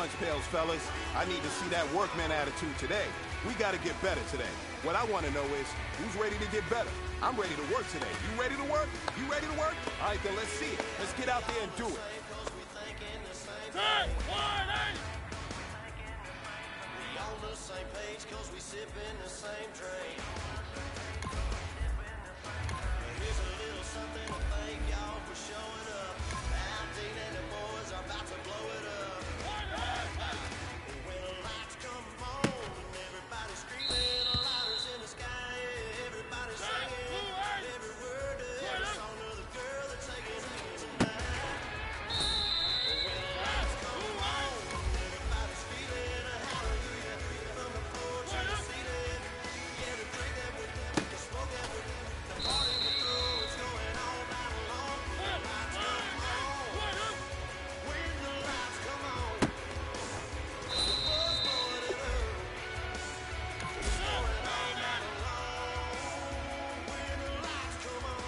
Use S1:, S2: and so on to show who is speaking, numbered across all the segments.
S1: lunch pails, fellas. I need to see that workman attitude today. We gotta get better today. What I want to know is, who's ready to get better? I'm ready to work today. You ready to work? You ready to work? All right, then let's see it. Let's get out there and do it.
S2: 3, 1, 8!
S3: We on the same page cause we sipping the same drink. Here's a little something to thank y'all for showing up. Dean and the boys are about to blow it up. When the lights come on, everybody's screaming, lighters in the sky, everybody's singing every word to every song of the girl that's taking it tonight. When the lights come on, everybody's feeling a hallelujah from the floor to the ceiling. Yeah, the drink that with them, the smoke that with them, the party we throw is going all night long. When the lights come on, when the lights come on, the buzz blowing it up. It's going all night long. When the lights come on.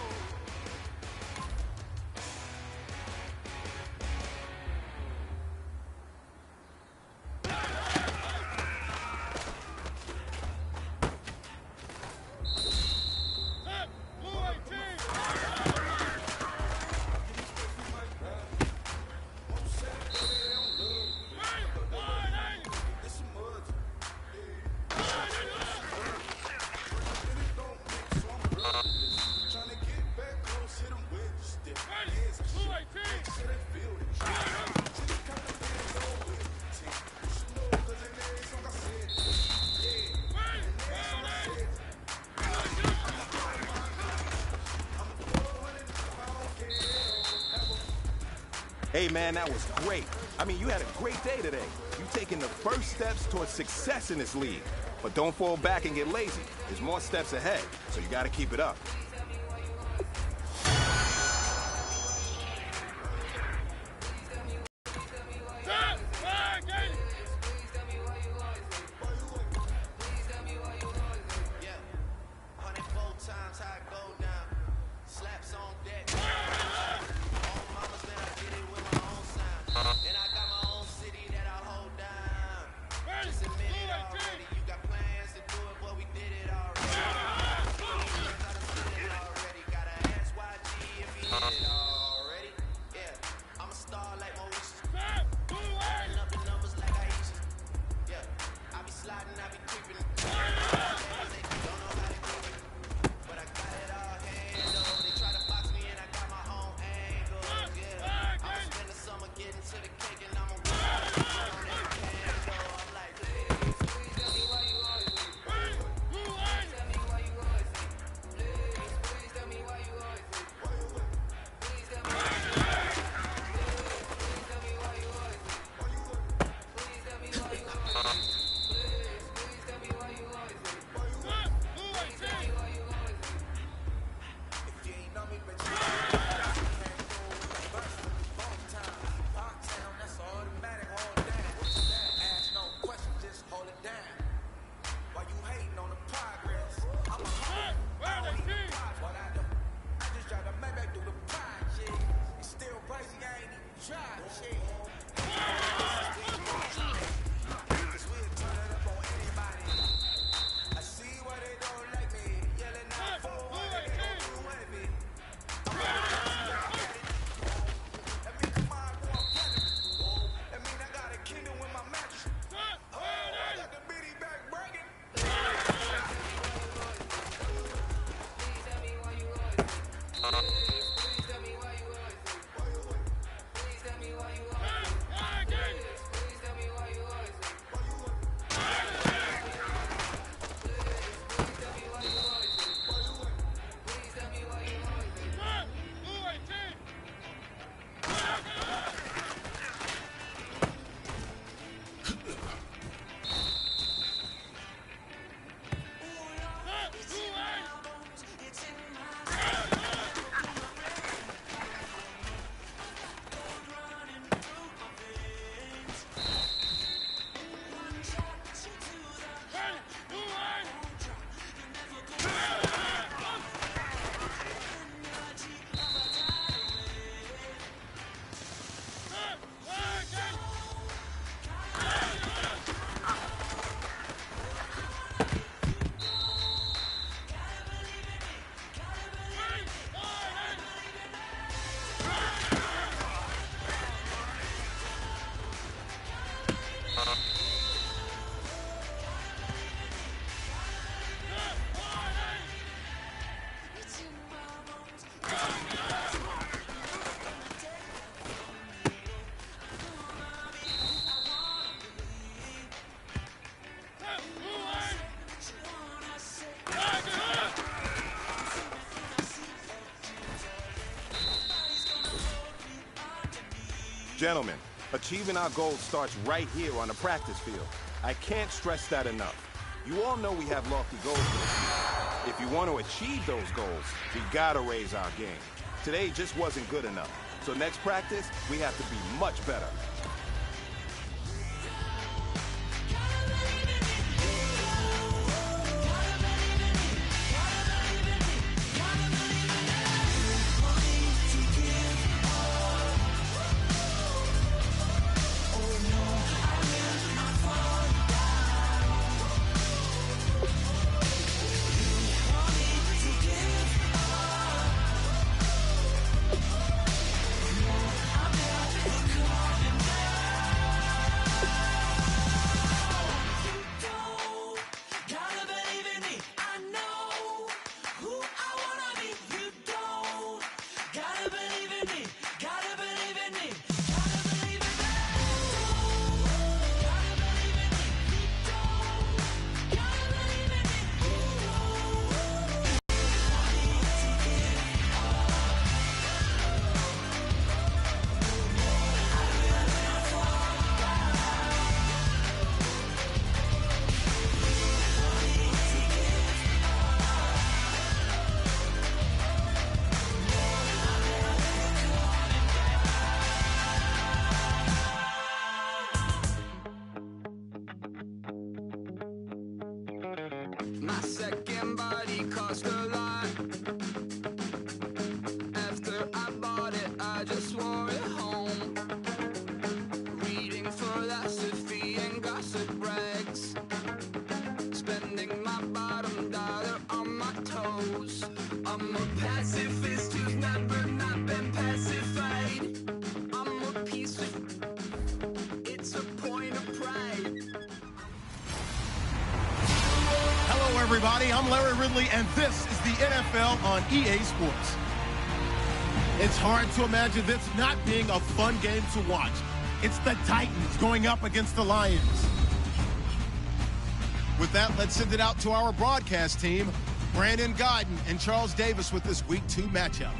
S1: Hey man, that was great. I mean, you had a great day today. You taking the first steps towards success in this league. But don't fall back and get lazy. There's more steps ahead, so you gotta keep it up.
S2: Please tell me why you always
S1: Gentlemen, achieving our goals starts right here on the practice field. I can't stress that enough. You all know we have lofty goals for this year. If you want to achieve those goals, we gotta raise our game. Today just wasn't good enough. So next practice, we have to be much better.
S4: My second body cost a lot. After I bought it, I just wore it home. Reading philosophy and gossip rags. Spending my bottom dollar on my toes. I'm a pacifist who's never not been pacified. I'm a piece of... It's a point of pride.
S5: Hello, everybody. I'm Larry Ridley, and this is the NFL on EA Sports. It's hard to imagine this not being a fun game to watch. It's the Titans going up against the Lions. With that, let's send it out to our broadcast team, Brandon Godden and Charles Davis with this Week 2 matchup.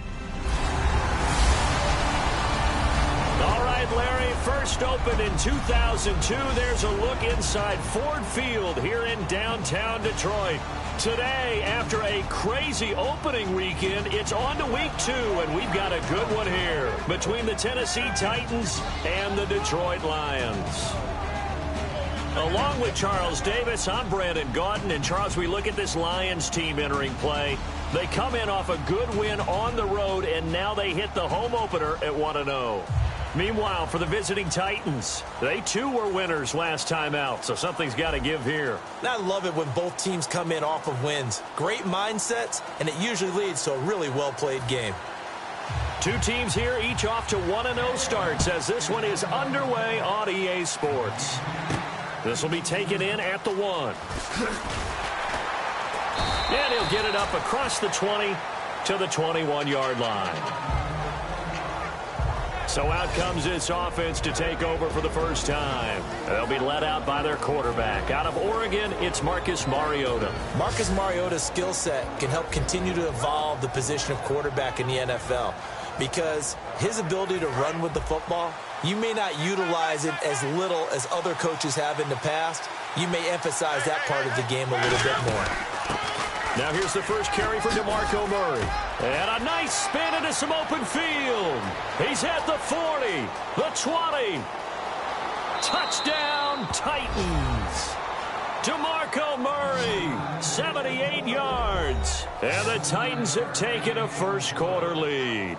S6: All right, Larry, first opened in 2002. There's a look inside Ford Field here in downtown Detroit. Today, after a crazy opening weekend, it's on to Week 2, and we've got a good one here between the Tennessee Titans and the Detroit Lions. Along with Charles Davis, I'm Brandon Godden. And, Charles, we look at this Lions team entering play. They come in off a good win on the road, and now they hit the home opener at 1-0. Meanwhile, for the visiting Titans, they too were winners last time out, so something's got to give here.
S7: I love it when both teams come in off of wins. Great mindsets, and it usually leads to a really well-played game.
S6: Two teams here, each off to 1-0 starts as this one is underway on EA Sports. This will be taken in at the 1. And he'll get it up across the 20 to the 21-yard line. So out comes this offense to take over for the first time. They'll be led out by their quarterback. Out of Oregon, it's Marcus Mariota.
S7: Marcus Mariota's skill set can help continue to evolve the position of quarterback in the NFL because his ability to run with the football, you may not utilize it as little as other coaches have in the past. You may emphasize that part of the game a little bit more.
S6: Now here's the first carry for DeMarco Murray. And a nice spin into some open field. He's at the 40, the 20. Touchdown, Titans. DeMarco Murray, 78 yards. And the Titans have taken a first-quarter lead.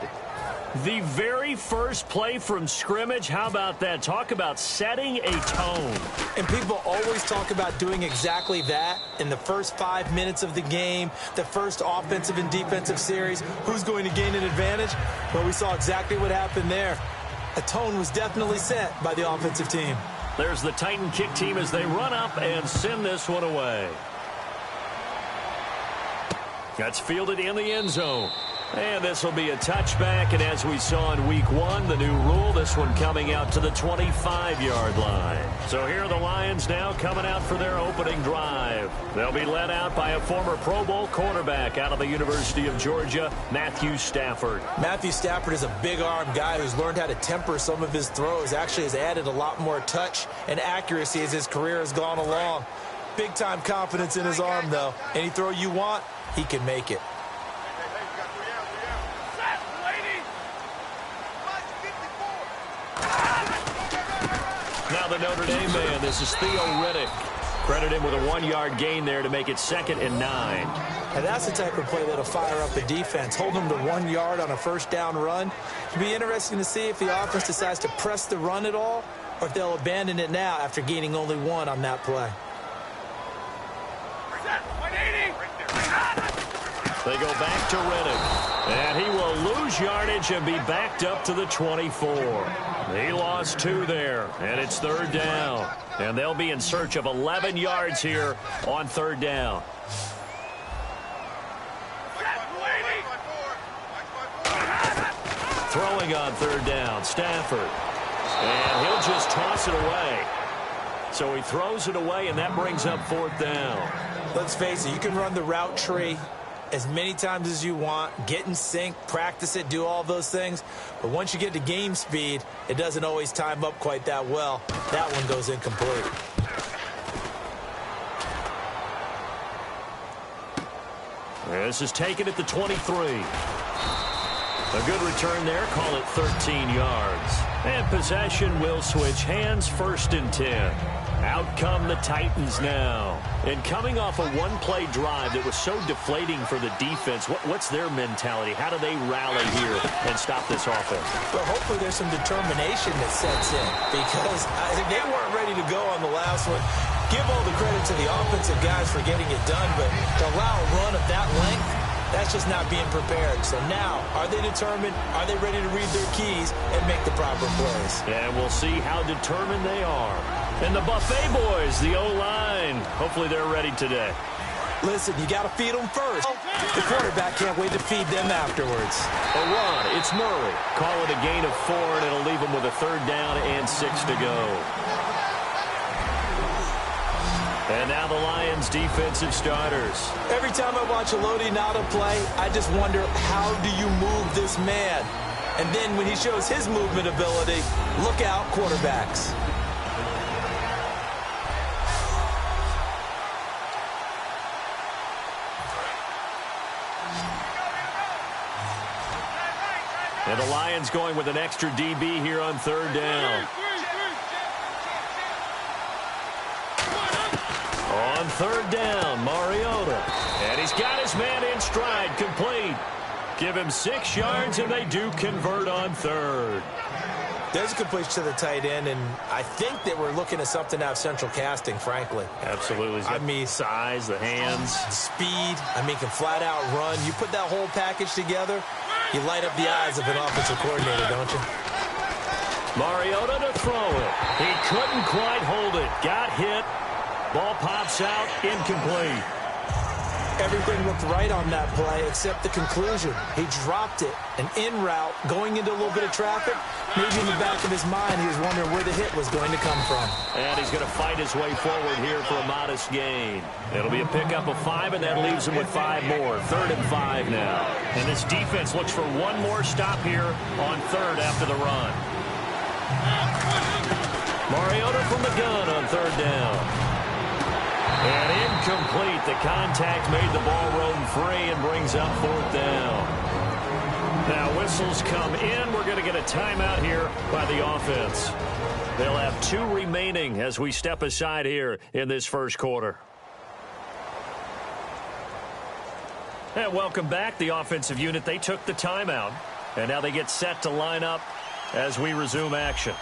S6: The very first play from scrimmage, how about that? Talk about setting a tone.
S7: And people always talk about doing exactly that in the first 5 minutes of the game, the first offensive and defensive series. Who's going to gain an advantage? Well, we saw exactly what happened there. A tone was definitely set by the offensive team.
S6: There's the Titan kick team as they run up and send this one away. That's fielded in the end zone. And this will be a touchback, and as we saw in week 1, the new rule, this one coming out to the 25-yard line. So here are the Lions now coming out for their opening drive. They'll be led out by a former Pro Bowl quarterback out of the University of Georgia, Matthew Stafford.
S7: Matthew Stafford is a big-arm guy who's learned how to temper some of his throws, actually has added a lot more touch and accuracy as his career has gone along. Big-time confidence in his arm, though. Any throw you want, he can make it.
S6: Now the Notre Dame man, this is Theo Riddick. Credit him with a 1-yard gain there to make it 2nd and 9.
S7: And that's the type of play that'll fire up the defense. Hold them to 1 yard on a first down run. It'll be interesting to see if the offense decides to press the run at all or if they'll abandon it now after gaining only 1 on that play.
S6: They go back to Riddick. And he will lose yardage and be backed up to the 24. He lost 2 there, and it's 3rd down. And they'll be in search of 11 yards here on 3rd down. Throwing on 3rd down, Stafford. And he'll just toss it away. So he throws it away, and that brings up 4th down.
S7: Let's face it, you can run the route tree as many times as you want, get in sync, practice it, do all those things. But once you get to game speed, it doesn't always time up quite that well. That one goes incomplete.
S6: This is taken at the 23. A good return there, call it 13 yards. And possession will switch hands, 1st and 10. Out come the Titans now. And coming off a 1-play drive that was so deflating for the defense, what's their mentality? How do they rally here and stop this offense?
S7: Well, hopefully there's some determination that sets in because they weren't ready to go on the last one. Give all the credit to the offensive guys for getting it done, but to allow a run of that length, that's just not being prepared. So now, are they determined? Are they ready to read their keys and make the proper plays?
S6: And we'll see how determined they are. And the Buffet boys, the O-line, hopefully they're ready today.
S7: Listen, you got to feed them first. The quarterback can't wait to feed them afterwards.
S6: A run, it's Murray. Call it a gain of 4, and it'll leave them with a 3rd down and 6 to go. And now the Lions' defensive starters.
S7: Every time I watch a Lodi Nada play, I just wonder, how do you move this man? And then when he shows his movement ability, look out, quarterbacks.
S6: And the Lions going with an extra DB here on 3rd down. On 3rd down, Mariota. And he's got his man in stride, complete. Give him 6 yards, and they do convert on 3rd.
S7: There's a completion to the tight end, and I think that we're looking at something out of central casting, frankly.
S6: Absolutely. I mean, size, the hands.
S7: Speed. I mean, can flat out run. You put that whole package together, you light up the eyes of an offensive coordinator, don't you?
S6: Mariota to throw it. He couldn't quite hold it. Got hit. Ball pops out, incomplete.
S7: Everything looked right on that play except the conclusion. He dropped it, an in route, going into a little bit of traffic. Maybe in the back of his mind, he was wondering where the hit was going to come from.
S6: And he's going to fight his way forward here for a modest gain. It'll be a pickup of 5, and that leaves him with 5 more. 3rd and 5 now. And this defense looks for one more stop here on 3rd after the run. Mariota from the gun on 3rd down. And incomplete. The contact made the ball roam free and brings up 4th down. Now whistles come in. We're going to get a timeout here by the offense. They'll have 2 remaining as we step aside here in this first quarter. And welcome back, the offensive unit. They took the timeout, and now they get set to line up as we resume action.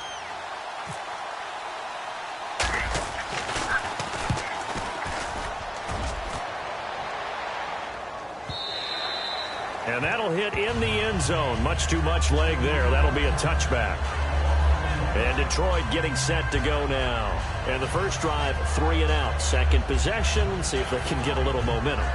S6: And that'll hit in the end zone. Much too much leg there. That'll be a touchback. And Detroit getting set to go now. And the first drive, 3 and out. Second possession. See if they can get a little momentum.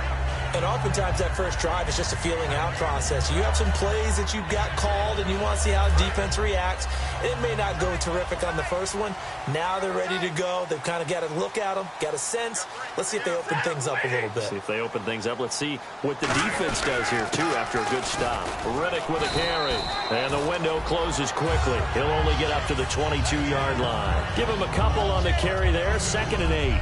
S7: And oftentimes that first drive is just a feeling out process. You have some plays that you've got called and you want to see how the defense reacts. It may not go terrific on the first one. Now they're ready to go. They've kind of got to look at them, got a sense. Let's see if they open things up a little bit.
S6: See if they open things up. Let's see what the defense does here, too, after a good stop. Riddick with a carry. And the window closes quickly. He'll only get up to the 22-yard line. Give him a couple on the carry there. 2nd and 8.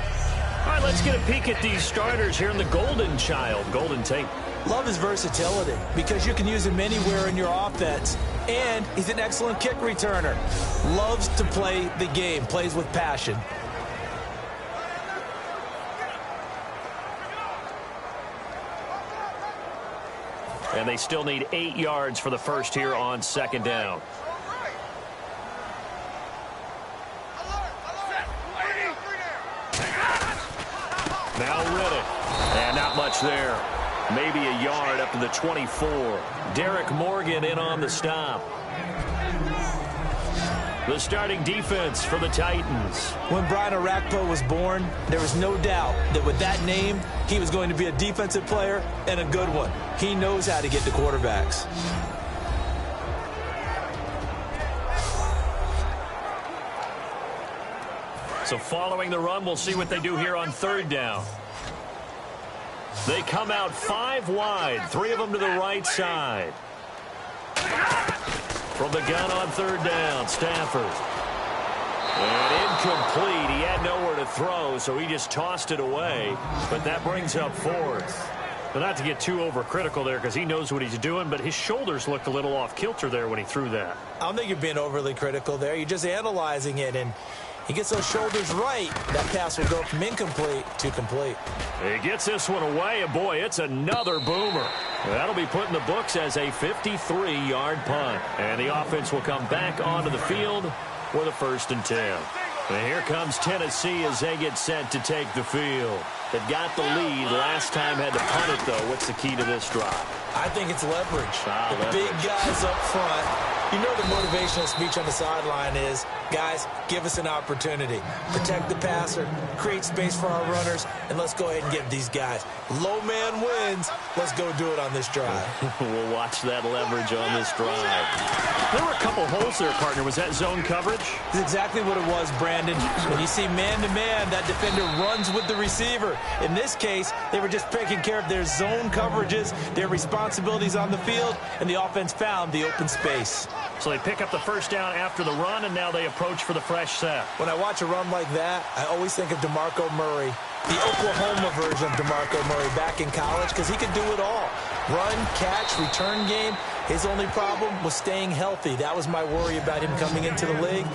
S6: All right, let's get a peek at these starters here in the Golden Child. Golden Tate.
S7: Love his versatility because you can use him anywhere in your offense. And he's an excellent kick returner. Loves to play the game. Plays with passion.
S6: And they still need 8 yards for the first here on 2nd down. Now Riddick. And not much there. Maybe a yard up to the 24. Derek Morgan in on the stop. The starting defense for the Titans.
S7: When Brian Orakpo was born, there was no doubt that with that name, he was going to be a defensive player and a good one. He knows how to get to quarterbacks.
S6: So following the run, we'll see what they do here on 3rd down. They come out 5 wide, 3 of them to the right side. From the gun on 3rd down, Stafford. And incomplete. He had nowhere to throw, so he just tossed it away. But that brings up 4th. But not to get too overcritical there because he knows what he's doing, but his shoulders looked a little off kilter there when he threw that.
S7: I don't think you're being overly critical there. You're just analyzing it, and he gets those shoulders right. That pass will go from incomplete to complete.
S6: He gets this one away, and boy, it's another boomer. That'll be put in the books as a 53-yard punt. And the offense will come back onto the field with a 1st and 10. And here comes Tennessee as they get set to take the field. They've got the lead. Last time had to punt it, though. What's the key to this drive?
S7: I think it's leverage. The big guys up front. You know the motivational speech on the sideline is, guys, give us an opportunity. Protect the passer, create space for our runners, and let's go ahead and give these guys. Low man wins. Let's go do it on this drive.
S6: We'll watch that leverage on this drive. There were a couple holes there, partner. Was that zone coverage?
S7: That's exactly what it was, Brandon. When you see man-to-man, that defender runs with the receiver. In this case, they were just taking care of their zone coverages, their responsibilities on the field, and the offense found the open space.
S6: So they pick up the 1st down after the run, and now they approach for the fresh set.
S7: When I watch a run like that, I always think of DeMarco Murray, the Oklahoma version of DeMarco Murray back in college, because he could do it all. Run, catch, return game. His only problem was staying healthy. That was my worry about him coming into the league.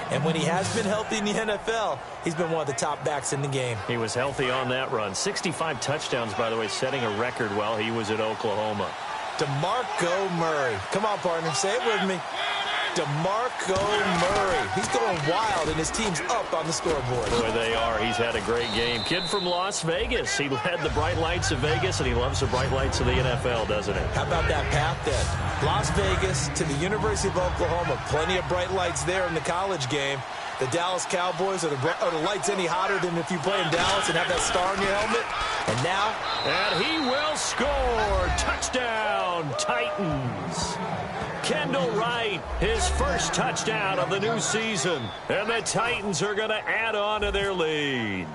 S7: And when he has been healthy in the NFL, he's been one of the top backs in the game.
S6: He was healthy on that run. 65 touchdowns, by the way, setting a record while he was at Oklahoma.
S7: DeMarco Murray. Come on, partner. Say it with me. DeMarco Murray. He's going wild, and his team's up on the scoreboard.
S6: Boy, they are. He's had a great game. Kid from Las Vegas. He led the bright lights of Vegas, and he loves the bright lights of the NFL, doesn't he?
S7: How about that path then? Las Vegas to the University of Oklahoma. Plenty of bright lights there in the college game. The Dallas Cowboys, are the lights any hotter than if you play in Dallas and have that star on your helmet? And now?
S6: And he will score. Touchdown, Titans. Kendall Wright, his first touchdown of the new season. And the Titans are going to add on to their lead.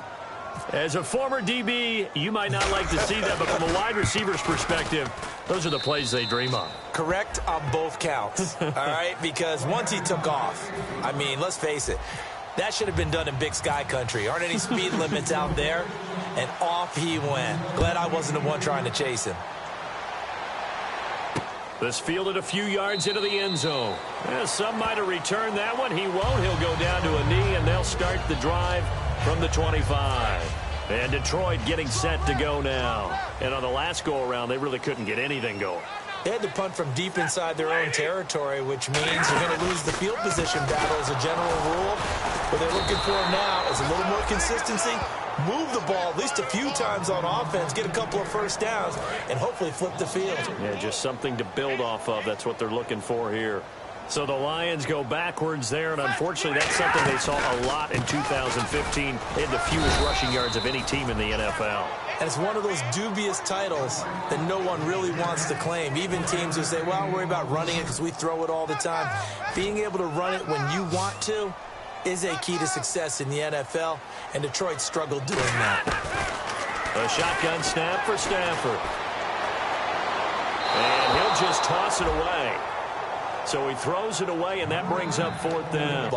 S6: As a former DB, you might not like to see that, but from a wide receiver's perspective, those are the plays they dream of.
S7: Correct on both counts, all right? Because once he took off, I mean, let's face it, that should have been done in Big Sky country. Aren't any speed limits out there? And off he went. Glad I wasn't the one trying to chase him.
S6: This fielded a few yards into the end zone. Some might have returned that one. He won't. He'll go down to a knee, and they'll start the drive from the 25. And Detroit getting set to go now. And on the last go-around, they really couldn't get anything going.
S7: They had to punt from deep inside their own territory, which means you're going to lose the field position battle as a general rule. What they're looking for now is a little more consistency, move the ball at least a few times on offense, get a couple of first downs, and hopefully flip the field.
S6: Yeah, just something to build off of. That's what they're looking for here. So the Lions go backwards there, and unfortunately that's something they saw a lot in 2015. They had the fewest rushing yards of any team in the NFL.
S7: And it's one of those dubious titles that no one really wants to claim. Even teams who say, well, I'll worry about running it because we throw it all the time. Being able to run it when you want to is a key to success in the NFL, and Detroit struggled doing that.
S6: A shotgun snap for Stafford. And he'll just toss it away. So he throws it away, and that brings up 4th down.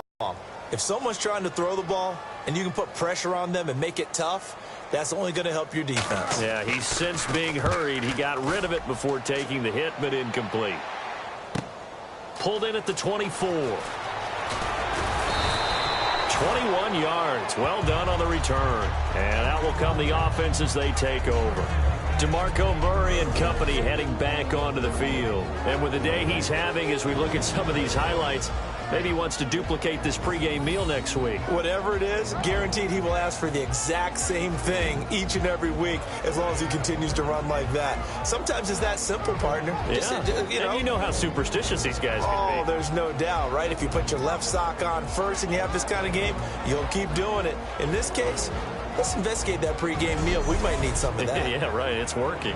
S7: If someone's trying to throw the ball and you can put pressure on them and make it tough, that's only going to help your defense.
S6: Yeah, he's since being hurried. He got rid of it before taking the hit, but incomplete. Pulled in at the 24. 21 yards. Well done on the return. And out will come the offense as they take over. DeMarco Murray and company heading back onto the field. And with the day he's having, as we look at some of these highlights, maybe he wants to duplicate this pregame meal next week.
S7: Whatever it is, guaranteed he will ask for the exact same thing each and every week as long as he continues to run like that. Sometimes it's that simple, partner.
S6: Yeah.
S7: Just,
S6: and you know how superstitious these guys can be.
S7: Oh, there's no doubt, right? If you put your left sock on first and you have this kind of game, you'll keep doing it. In this case, let's investigate that pregame meal. We might need some of that.
S6: Yeah, right. It's working.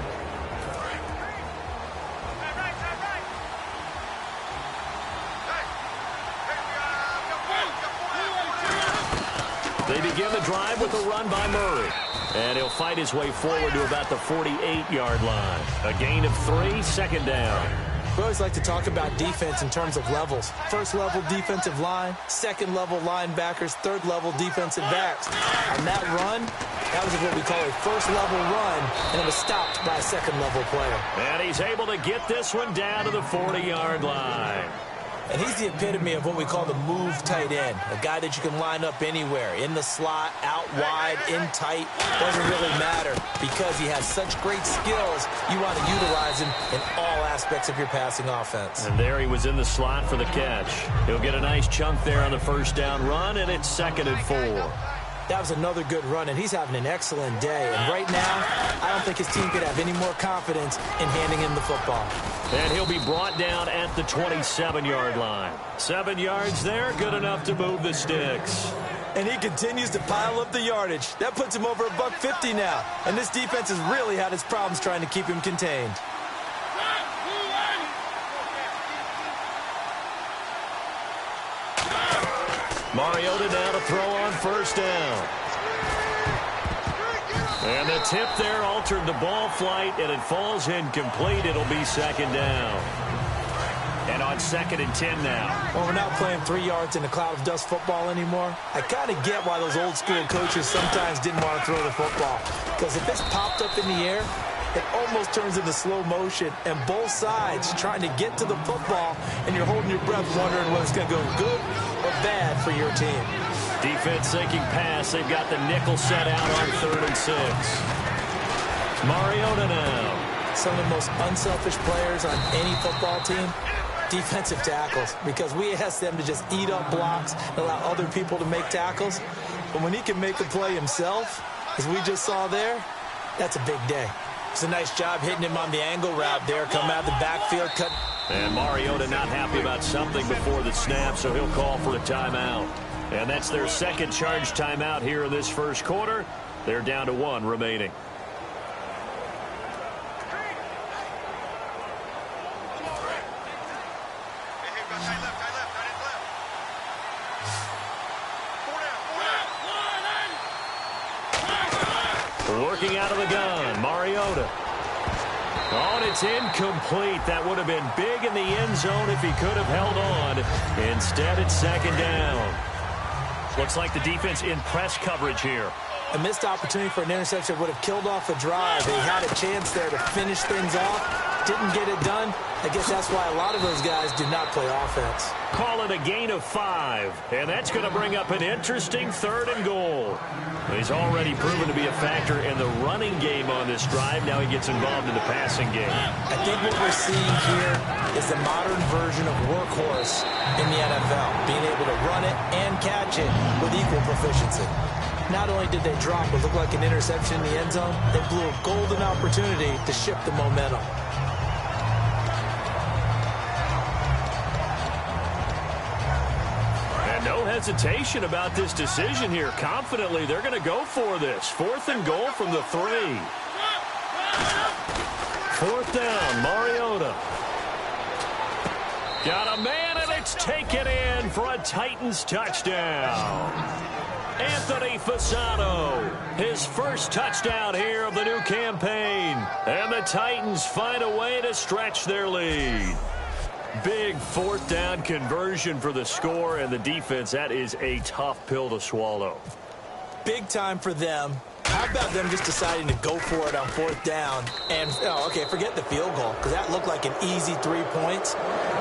S6: They begin the drive with a run by Murray. And he'll fight his way forward to about the 48-yard line. A gain of 3, 2nd down.
S7: We always like to talk about defense in terms of levels. First level defensive line, second level linebackers, third level defensive backs. On that run, that was what we call a first level run, and it was stopped by a second level player.
S6: And he's able to get this one down to the 40-yard line.
S7: And he's the epitome of what we call the move tight end, a guy that you can line up anywhere, in the slot, out wide, in tight, doesn't really matter because he has such great skills. You want to utilize him in all aspects of your passing offense.
S6: And there he was in the slot for the catch. He'll get a nice chunk there on the first down run, and it's 2nd and 4.
S7: That was another good run, and he's having an excellent day. And right now, I don't think his team could have any more confidence in handing him the football.
S6: And he'll be brought down at the 27-yard line. 7 yards there, good enough to move the sticks.
S7: And he continues to pile up the yardage. That puts him over $150 now. And this defense has really had its problems trying to keep him contained.
S6: Mariota now to throw on first down. And the tip there altered the ball flight, and it falls incomplete. It'll be 2nd down. And on 2nd and 10 now.
S7: Well, we're not playing 3 yards in a cloud of dust football anymore. I kind of get why those old school coaches sometimes didn't want to throw the football. Because if it's popped up in the air, it almost turns into slow motion, and both sides trying to get to the football, and you're holding your breath wondering whether it's going to go good or bad for your team.
S6: Defense sinking pass. They've got the nickel set out on 3rd and 6. Mariota now.
S7: Some of the most unselfish players on any football team, defensive tackles, because we ask them to just eat up blocks and allow other people to make tackles. But when he can make a play himself, as we just saw there, that's a big day. It's a nice job hitting him on the angle route there. Come out of the backfield, cut.
S6: And Mariota not happy about something before the snap, so he'll call for a timeout. And that's their second charge timeout here in this first quarter. They're down to 1 remaining. Working out of the gun, Mariota. Oh, and it's incomplete. That would have been big in the end zone if he could have held on. Instead, it's 2nd down. Looks like the defense in press coverage here.
S7: A missed opportunity for an interception would have killed off a drive. They had a chance there to finish things off. Didn't get it done. I guess that's why a lot of those guys do not play offense.
S6: Call it a gain of 5. And that's going to bring up an interesting 3rd and goal. He's already proven to be a factor in the running game on this drive. Now he gets involved in the passing game.
S7: I think what we're seeing here is the modern version of workhorse in the NFL, being able to run it and catch it with equal proficiency. Not only did they drop what looked like an interception in the end zone, they blew a golden opportunity to shift the momentum.
S6: And no hesitation about this decision here. Confidently, they're going to go for this. 4th and goal from the 3. 4th down, Mariota. Got a man, and it's taken in for a Titans touchdown. Anthony Fasano, his first touchdown here of the new campaign. And the Titans find a way to stretch their lead. Big 4th down conversion for the score, and the defense, that is a tough pill to swallow.
S7: Big time for them. How about them just deciding to go for it on 4th down? And, okay, forget the field goal, because that looked like an easy 3 points.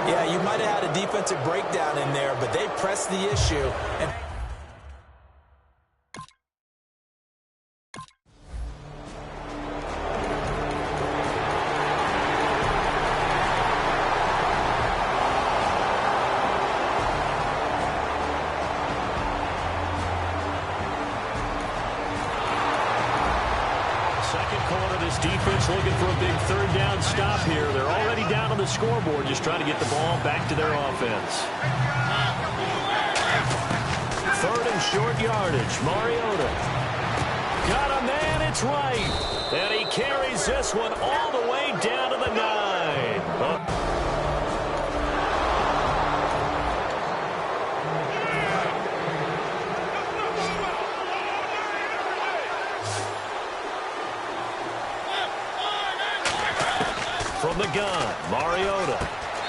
S7: Yeah, you might have had a defensive breakdown in there, but they pressed the issue. And
S6: defense looking for a big 3rd down stop here. They're already down on the scoreboard, just trying to get the ball back to their offense. 3rd and short yardage. Mariota. Got a man, it's right. And he carries this one all the way down to the 9. From the gun, Mariota.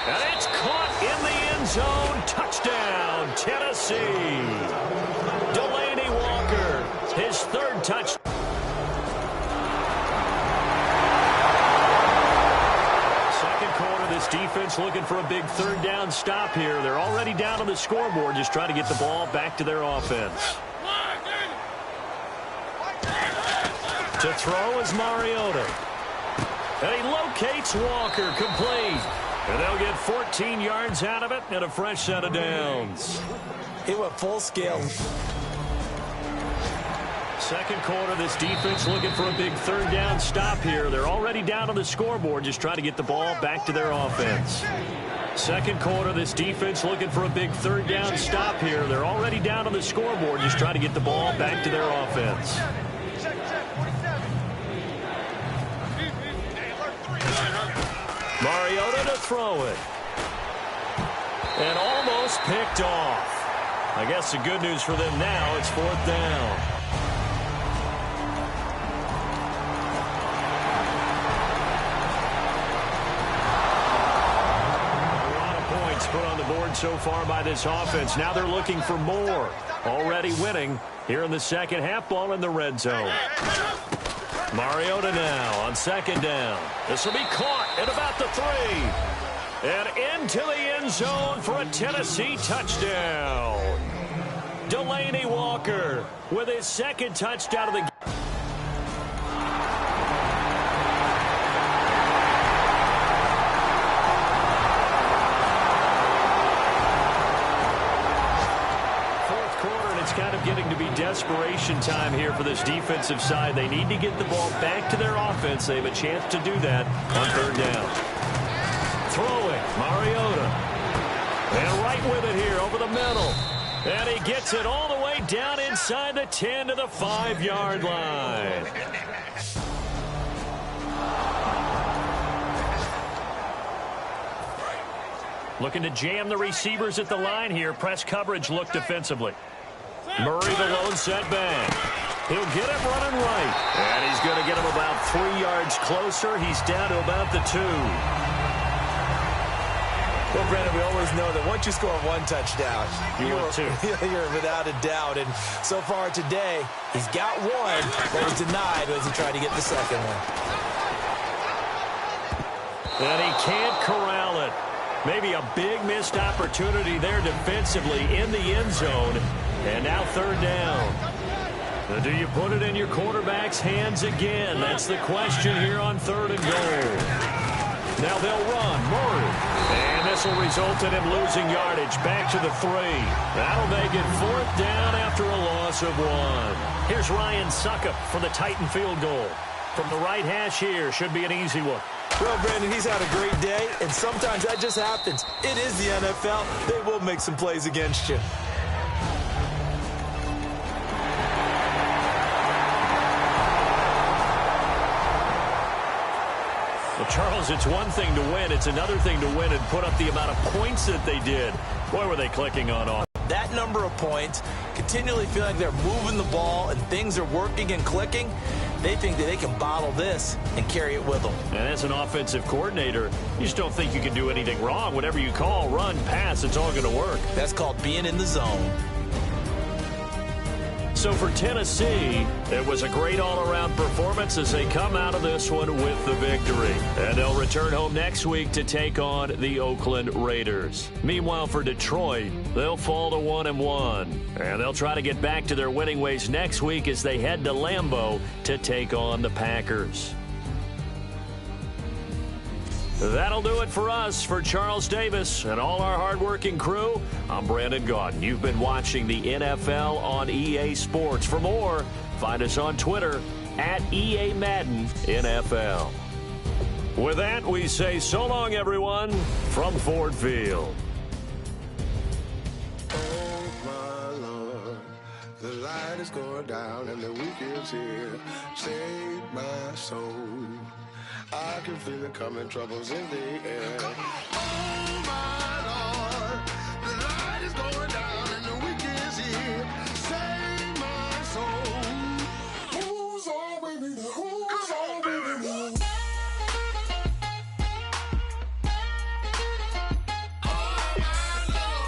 S6: And it's caught in the end zone. Touchdown, Tennessee. Delaney Walker, his 3rd touchdown. Second quarter, this defense looking for a big 3rd down stop here. They're already down on the scoreboard, just trying to get the ball back to their offense. To throw is Mariota. And he locates Walker, complete. And they'll get 14 yards out of it and a fresh set of downs.
S7: It went full scale.
S6: Second quarter, this defense looking for a big 3rd down stop here. They're already down on the scoreboard, just trying to get the ball back to their offense. Second quarter, this defense looking for a big 3rd down stop here. They're already down on the scoreboard, just trying to get the ball back to their offense. Mariota to throw it. And almost picked off. I guess the good news for them now, it's 4th down. A lot of points put on the board so far by this offense. Now they're looking for more. Already winning here in the second half, ball in the red zone. Mariota now on 2nd down. This will be caught at about the 3. And into the end zone for a Tennessee touchdown. Delaney Walker with his 2nd touchdown of the game. Kind of getting to be desperation time here for this defensive side. They need to get the ball back to their offense. They have a chance to do that on 3rd down. Throwing, Mariota. And right with it here over the middle. And he gets it all the way down inside the 10 to the 5-yard line. Looking to jam the receivers at the line here. Press coverage look defensively. Murray the lone setback. He'll get him running right. And he's going to get him about 3 yards closer. He's down to about the 2.
S7: Well, Brandon, we always know that once you score 1 touchdown, you're without a doubt. And so far today, he's got 1, but was denied as he tried to get the 2nd one.
S6: And he can't corral it. Maybe a big missed opportunity there defensively in the end zone. And now 3rd down. Now, do you put it in your quarterback's hands again? That's the question here on 3rd and goal. Now they'll run. Murray. And this will result in him losing yardage back to the 3. That'll make it 4th down after a loss of 1. Here's Ryan Suckup for the Titan field goal. From the right hash here, should be an easy one.
S7: Well, Brandon, he's had a great day, and sometimes that just happens. It is the NFL. They will make some plays against you.
S6: Well, Charles, it's one thing to win. It's another thing to win and put up the amount of points that they did. Boy, were they clicking on all.
S7: That number of points, continually feeling like they're moving the ball and things are working and clicking, they think that they can bottle this and carry it with them.
S6: And as an offensive coordinator, you just don't think you can do anything wrong. Whatever you call, run, pass, it's all going to work.
S7: That's called being in the zone.
S6: So for Tennessee, it was a great all-around performance as they come out of this one with the victory. And they'll return home next week to take on the Oakland Raiders. Meanwhile, for Detroit, they'll fall to 1-1. And they'll try to get back to their winning ways next week as they head to Lambeau to take on the Packers. That'll do it for us. For Charles Davis and all our hardworking crew, I'm Brandon Gaudin. You've been watching the NFL on EA Sports. For more, find us on Twitter at EA Madden NFL. With that, we say so long, everyone, from Ford Field.
S3: Oh, my Lord, the light is going down and the week is here. Save my soul. I can feel it coming, troubles in the air. Oh, my Lord, the light is going down and the week is here. Save my soul. Who's on with me? Who's on with me? Oh, my Lord.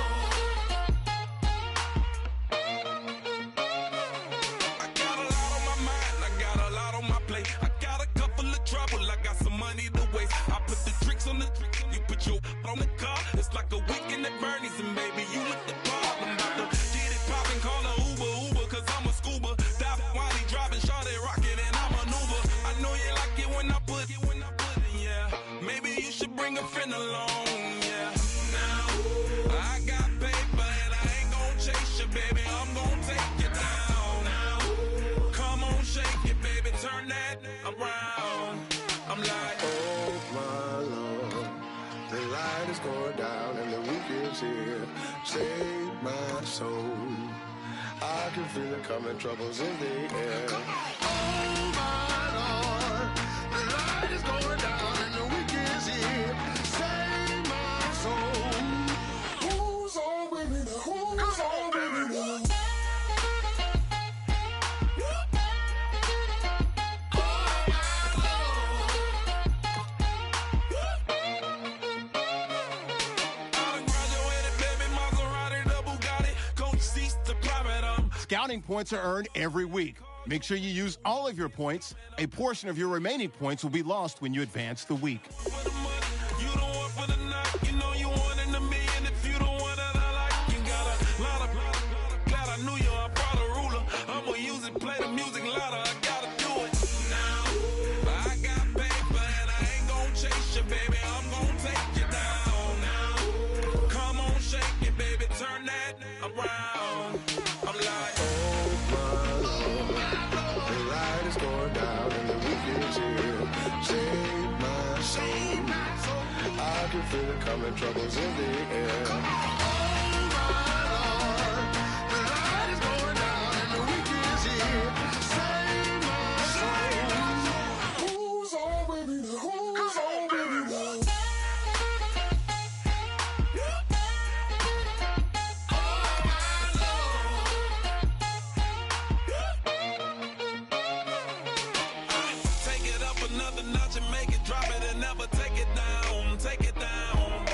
S3: I got a lot on my mind, I got a lot on my plate. I got a couple of trouble, I got some money to waste. I put the tricks on the you put your on the car. It's like a weekend at Bernie's and baby, you with the problem. About to get it poppin', call a Uber, cause I'm a scuba. Dive while he driving, shawty rockin' and I maneuver. I know you like it when I put it, yeah. Maybe you should bring a friend along, yeah. Now, I got paper and I ain't gon' chase you, baby. I'm gon' take you down. Now, come on, shake it, baby, turn that around. I'm like, oh my Lord, the light is going down and the week is here. Save my soul. I can feel it coming, troubles in the air. Oh my Lord, the light is going down and the week is here. Save my soul. Who's on with me? Who's on with me?
S5: Scouting points are earned every week. Make sure you use all of your points. A portion of your remaining points will be lost when you advance the week.
S3: I can feel it coming, troubles in the air. Oh my Lord, the light is going down and the week is here. Save my soul. Who's on with me? Who's on with me? Oh my Lord. Take it up another notch and make it drop it and never take it down. Take it down.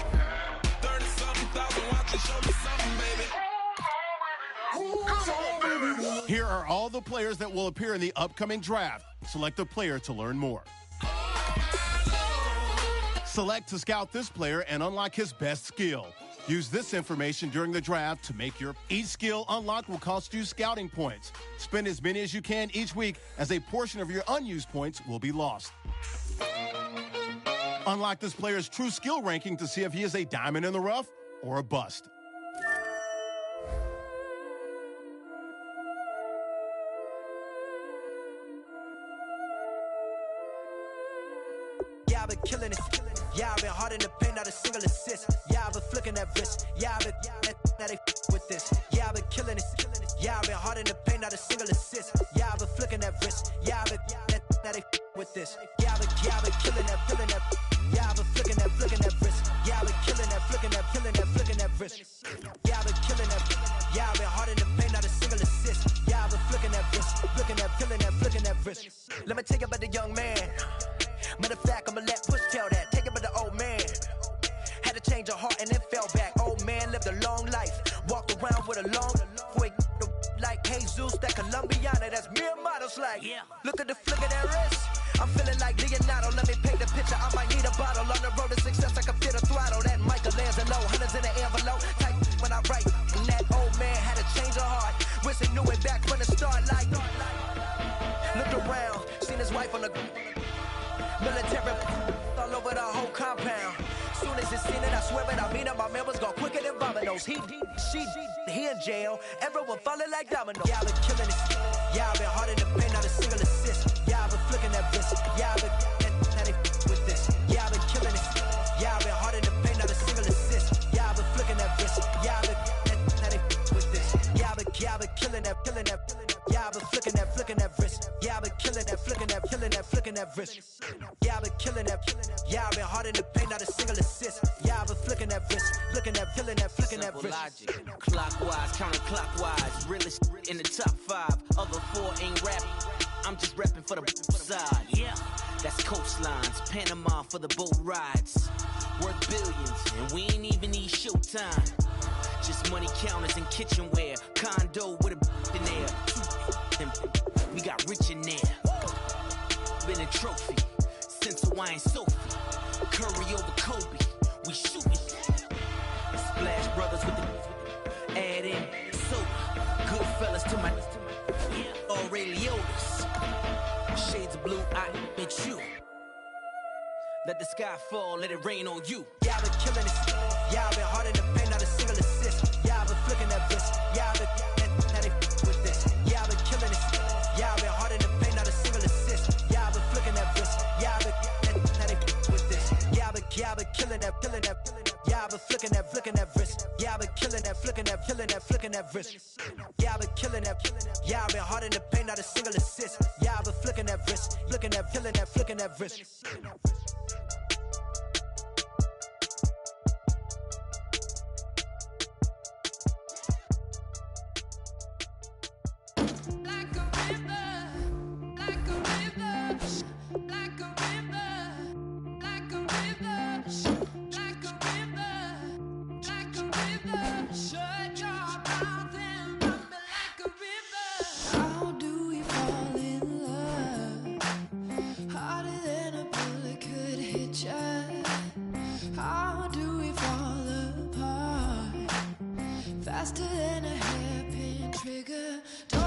S3: 30-something thousand watching, show me something, baby.
S5: Here are all the players that will appear in the upcoming draft. Select a player to learn more. Select to scout this player and unlock his best skill. Use this information during the draft to make each skill unlocked will cost you scouting points. Spend as many as you can each week, as a portion of your unused points will be lost. Unlock this player's true skill ranking to see if he is a diamond in the rough or a bust.
S8: Yeah, I've been killing it. Yeah, I've been hard in the paint, not a single assist. Yeah, I've been flicking that wrist. Yeah, I've been that they with this. Yeah, I've been killing it. Yeah, I've been hard in the paint, not a single assist. Yeah, I've been flicking that wrist. Yeah, I've been that they with this. Yeah, I've been killing that. tell you about the young man. Matter of fact, I'ma let Push tell that. Take it about the old man. Had to change her heart and then fell back. Old man lived a long life. Walked around with a long way. Like Jesus, that Colombiana, that's mere models like. Yeah. Look at the flick of that wrist. I'm feeling like Leonardo. Let me paint the picture. I might need a bottle. On the road to success, I can feel the throttle. That Michelangelo, hundreds in the envelope. Type when I write. And that old man had to change her heart. Wish he knew it back from the start. Like, looked around, seen his wife on the military all over the whole compound. Soon as he seen it, I swear it, I mean it, my man was gone quicker than dominoes. He in jail, everyone falling like dominoes. Yeah, I've been killing it. Yeah, I've been hard in the paint, not a single assist. Yeah, I've been flicking that wrist. Yeah, I've been now they with this. Yeah, I've been killing it. Yeah, I've been hard in the paint, not a single assist. Yeah, I've been flicking that wrist. Yeah, I've been now they with this. Yeah, I've been killing that. Yeah, I've been flicking that wrist. Yeah, I've been killing that, flicking that wrist. Yeah, I've been killing that. Yeah, I've been hard in the paint, not a single assist. Yeah, I've been flicking that wrist, flicking that wrist.
S9: Logic. Clockwise, counterclockwise, realest in the top 5. Other 4 ain't rapping. I'm just repping for the side. Yeah, that's coastlines, Panama for the boat rides. Worth billions, and we ain't even need showtime. Just money counters and kitchenware. Condo with a in there. We got rich in there. Been a trophy since Hawaiian Sophie. Curry over Kobe. We shooting. Splash Brothers with the add in soda. Good fellas to my Aureliotis. Shades of blue, I admit you. Let the sky fall, let it rain on you.
S8: Yeah, I've been killing it. Yeah, I've been hard in the paint, not a single assist. Yeah, I've been flicking that wrist. Yeah, I've been now they with this. Yeah, I've been killing it. Yeah, I've been hard in the paint, not a single assist. Yeah, I've been flicking that wrist. Yeah, I've been now they with this. Yeah, I've been killing that. Yeah, I've been flicking that wrist. Yeah, I've been killing that, flicking that wrist. Yeah, I've been killing that. Yeah, I've been hard in the paint, not a single assist. Yeah, I've been flicking that wrist, flicking that wrist.
S10: Faster than a hairpin trigger. Don't